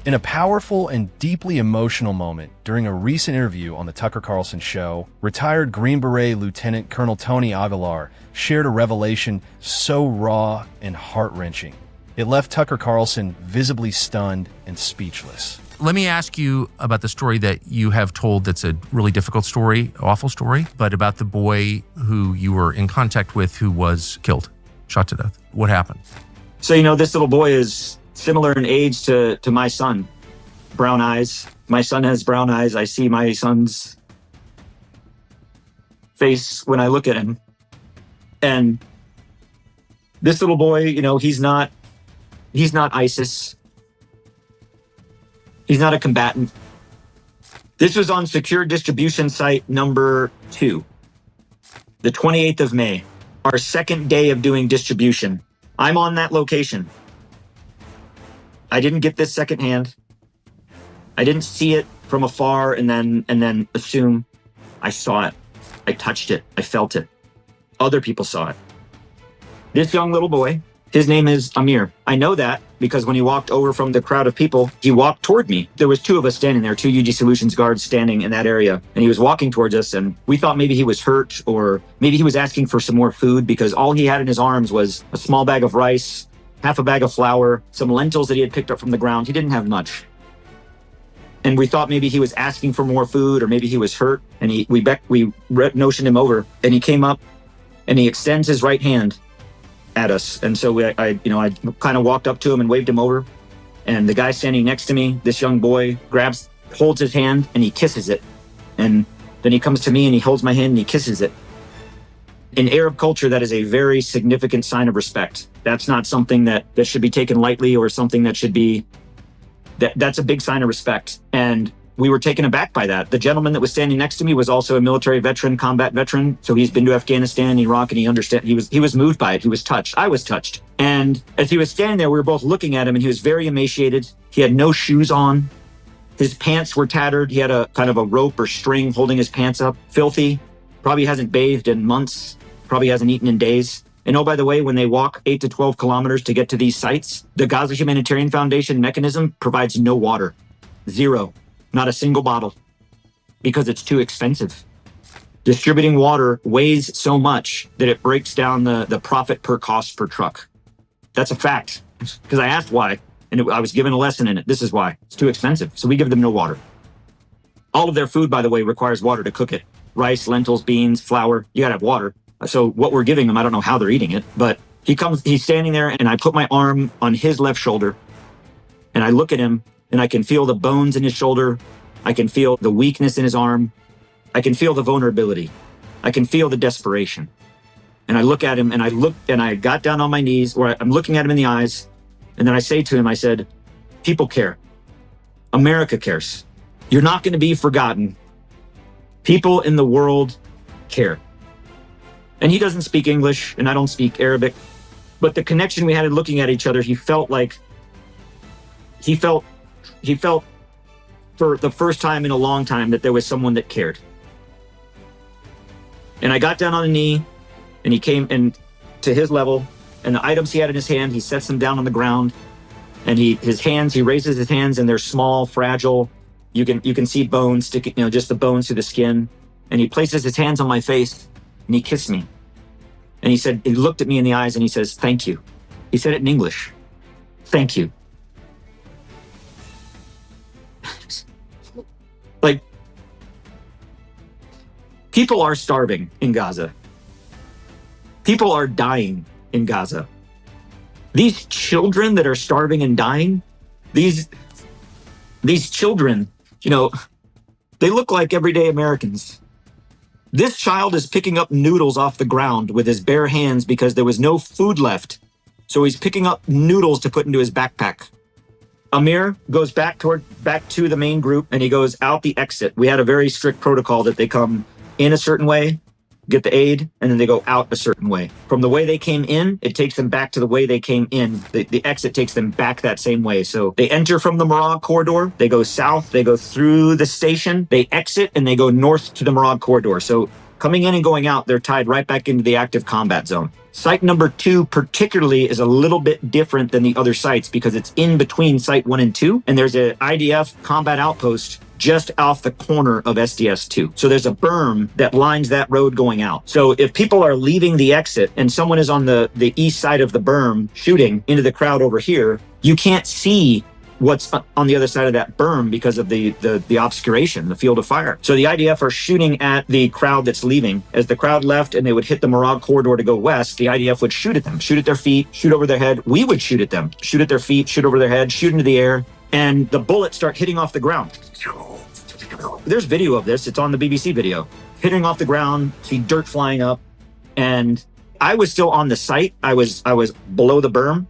In a powerful and deeply emotional moment during a recent interview on the Tucker Carlson show, retired Green Beret Lieutenant Colonel Tony Aguilar shared a revelation so raw and heart-wrenching. It left Tucker Carlson visibly stunned and speechless. Let me ask you about the story that you have told that's a really difficult story, awful story, but about the boy who you were in contact with who was killed, shot to death. What happened? So, this little boy is similar in age to my son. Brown eyes. My son has brown eyes. I see my son's face when I look at him. And this little boy, he's not ISIS. He's not a combatant. This was on secure distribution site number 2, the 28th of May, our second day of doing distribution. I'm on that location. I didn't get this secondhand. I didn't see it from afar and then assume. I saw it. I touched it. I felt it. Other people saw it. This young little boy, his name is Amir. I know that because when he walked over from the crowd of people, he walked toward me. There was 2 of us standing there, 2 UG Solutions guards standing in that area. And he was walking towards us and we thought maybe he was hurt or maybe he was asking for some more food because all he had in his arms was a small bag of rice, half a bag of flour, some lentils that he had picked up from the ground. He didn't have much. And we thought maybe he was asking for more food or maybe he was hurt. And we notioned him over and he came up and he extends his right hand at us. And so I kind of walked up to him and waved him over. And the guy standing next to me, this young boy, holds his hand and he kisses it. And then he comes to me and he holds my hand and he kisses it. In Arab culture, that is a very significant sign of respect. That's not something that should be taken lightly or something that should be, that's a big sign of respect. And we were taken aback by that. The gentleman that was standing next to me was also a military veteran, combat veteran. So he's been to Afghanistan, Iraq, and he was moved by it. He was touched. I was touched. And as he was standing there, we were both looking at him and he was very emaciated. He had no shoes on. His pants were tattered. He had a kind of a rope or string holding his pants up. Filthy. Probably hasn't bathed in months. Probably hasn't eaten in days. And oh, by the way, when they walk 8 to 12 kilometers to get to these sites, the Gaza Humanitarian Foundation mechanism provides no water. 0. Not a single bottle. Because it's too expensive. Distributing water weighs so much that it breaks down the profit per cost per truck. That's a fact. Because I asked why, and I was given a lesson in it. This is why. It's too expensive. So we give them no water. All of their food, by the way, requires water to cook it. Rice, lentils, beans, flour. You gotta have water. So what we're giving them, I don't know how they're eating it, but he's standing there and I put my arm on his left shoulder and I look at him and I can feel the bones in his shoulder. I can feel the weakness in his arm. I can feel the vulnerability. I can feel the desperation. And I look at him and I got down on my knees where I'm looking at him in the eyes. And then I say to him, I said, people care. America cares. You're not going to be forgotten. People in the world care. And he doesn't speak English and I don't speak Arabic, but the connection we had in looking at each other, he felt for the first time in a long time that there was someone that cared. And I got down on a knee and he came to his level and the items he had in his hand, he sets them down on the ground and he raises his hands and they're small, fragile. You can see bones sticking, just the bones through the skin. And he places his hands on my face and he kissed me. And he looked at me in the eyes and he says, thank you. He said it in English. Thank you. Like, people are starving in Gaza. People are dying in Gaza. These children that are starving and dying, these children, they look like everyday Americans. This child is picking up noodles off the ground with his bare hands because there was no food left. So he's picking up noodles to put into his backpack. Amir goes back to the main group and he goes out the exit. We had a very strict protocol that they come in a certain way, get the aid, and then they go out a certain way. From the way they came in, it takes them back to the way they came in. The exit takes them back that same way. So they enter from the Murad corridor, they go south, they go through the station, they exit, and they go north to the Murad corridor. So Coming in and going out, they're tied right back into the active combat zone. Site number 2 particularly is a little bit different than the other sites because it's in between site 1 and 2, and there's an IDF combat outpost just off the corner of SDS-2. So there's a berm that lines that road going out. So if people are leaving the exit and someone is on the east side of the berm shooting into the crowd over here, you can't see what's on the other side of that berm because of the obscuration, the field of fire. So the IDF are shooting at the crowd that's leaving. As the crowd left and they would hit the Morag corridor to go west, the IDF would shoot at them, shoot at their feet, shoot over their head. We would shoot at them, shoot at their feet, shoot over their head, shoot into the air, and the bullets start hitting off the ground. There's video of this. It's on the BBC video. Hitting off the ground, see dirt flying up. And I was still on the site. I was below the berm.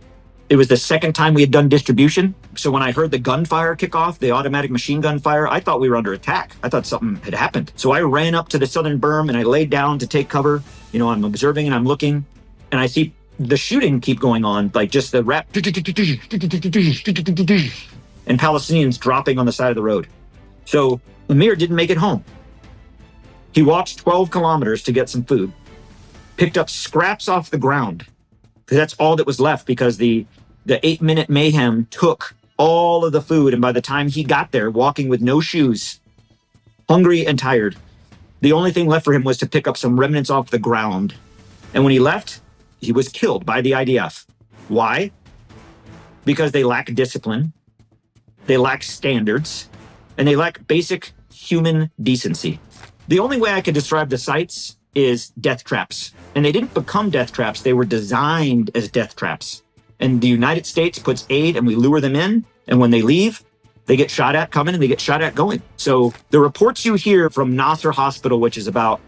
It was the second time we had done distribution. So when I heard the gunfire kick off, the automatic machine gun fire, I thought we were under attack. I thought something had happened. So I ran up to the southern berm and I laid down to take cover. You know, I'm observing and I'm looking and I see the shooting keep going on, like just the rap and Palestinians dropping on the side of the road. So Amir didn't make it home. He walked 12 kilometers to get some food, picked up scraps off the ground, because that's all that was left, because the 8-minute mayhem took all of the food. And by the time he got there, walking with no shoes, hungry and tired, the only thing left for him was to pick up some remnants off the ground. And when he left, he was killed by the IDF. Why? Because they lack discipline, they lack standards, and they lack basic human decency. The only way I could describe the sites is death traps. And they didn't become death traps, they were designed as death traps. And the United States puts aid and we lure them in, and when they leave, they get shot at coming and they get shot at going. So the reports you hear from Nasser Hospital, which is about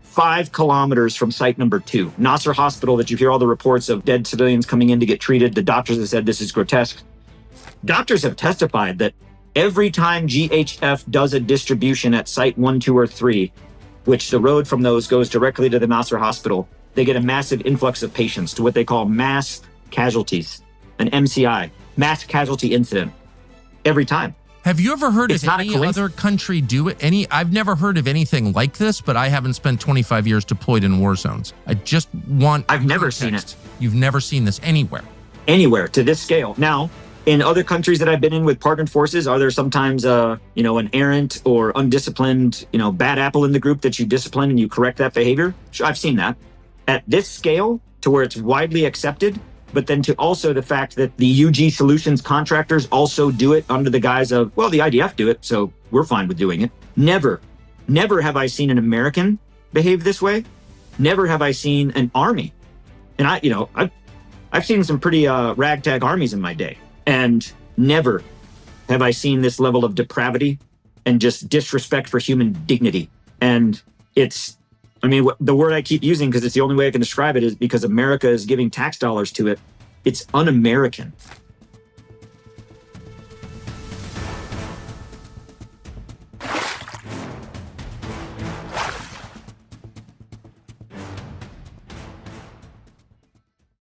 5 kilometers from site number 2, Nasser Hospital, that you hear all the reports of dead civilians coming in to get treated, the doctors have said this is grotesque. Doctors have testified that every time GHF does a distribution at site 1, 2, or 3, which the road from those goes directly to the Nasser Hospital, they get a massive influx of patients to what they call mass casualties, an MCI, mass casualty incident, every time. Have you ever heard of any other country do it? I've never heard of anything like this, but I haven't spent 25 years deployed in war zones. I just want I've never seen it. You've never seen this anywhere? Anywhere to this scale. Now, in other countries that I've been in with partnered forces, are there sometimes, an errant or undisciplined, bad apple in the group that you discipline and you correct that behavior? Sure, I've seen that. At this scale, to where it's widely accepted, but then to also the fact that the UG Solutions contractors also do it under the guise of, well, the IDF do it, so we're fine with doing it. Never have I seen an American behave this way. Never have I seen an army. And I've seen some pretty ragtag armies in my day. And never have I seen this level of depravity and just disrespect for human dignity. And the word I keep using, because it's the only way I can describe it, is because America is giving tax dollars to it. It's un-American.